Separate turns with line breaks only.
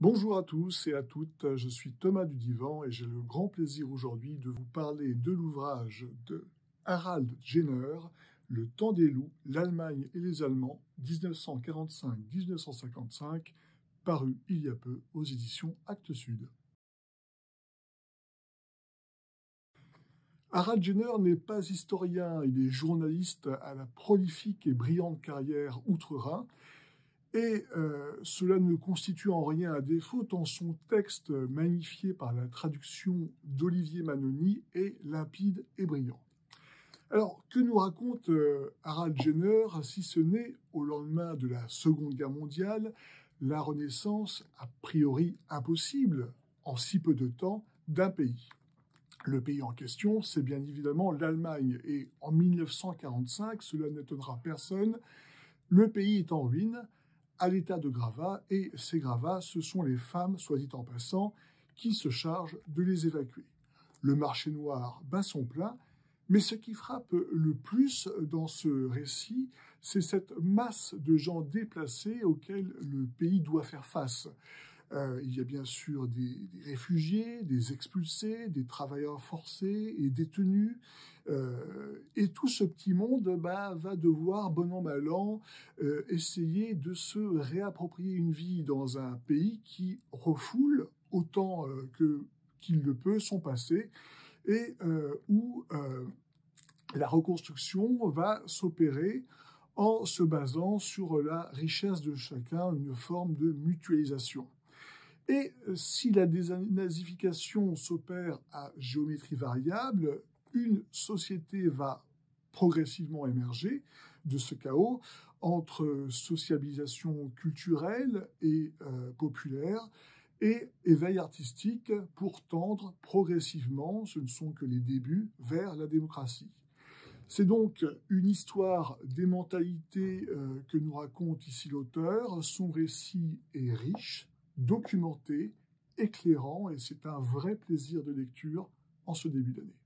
Bonjour à tous et à toutes, je suis Thomas Dudivant et j'ai le grand plaisir aujourd'hui de vous parler de l'ouvrage de Harald Jenner, Le temps des loups, l'Allemagne et les Allemands, 1945-1955, paru il y a peu aux éditions Actes Sud. Harald Jenner n'est pas historien, il est journaliste à la prolifique et brillante carrière outre-Rhin. Et cela ne constitue en rien un défaut, tant son texte, magnifié par la traduction d'Olivier Manoni, est limpide et brillant. Alors, que nous raconte Harald Jenner, si ce n'est, au lendemain de la Seconde Guerre mondiale, la renaissance, a priori impossible, en si peu de temps, d'un pays? Le pays en question, c'est bien évidemment l'Allemagne, et en 1945, cela n'étonnera personne, le pays est en ruine, à l'état de gravats, et ces gravats, ce sont les femmes, soit dit en passant, qui se chargent de les évacuer. Le marché noir bat son plein, mais ce qui frappe le plus dans ce récit, c'est cette masse de gens déplacés auxquels le pays doit faire face. Il y a bien sûr des réfugiés, des expulsés, des travailleurs forcés et détenus. Et tout ce petit monde va devoir, bon an, mal an, essayer de se réapproprier une vie dans un pays qui refoule autant qu'il le peut son passé et où la reconstruction va s'opérer en se basant sur la richesse de chacun, une forme de mutualisation. Et si la dénazification s'opère à géométrie variable, une société va progressivement émerger de ce chaos entre sociabilisation culturelle et populaire et éveil artistique pour tendre progressivement, ce ne sont que les débuts, vers la démocratie. C'est donc une histoire des mentalités que nous raconte ici l'auteur. Son récit est riche, documenté, éclairant, et c'est un vrai plaisir de lecture en ce début d'année.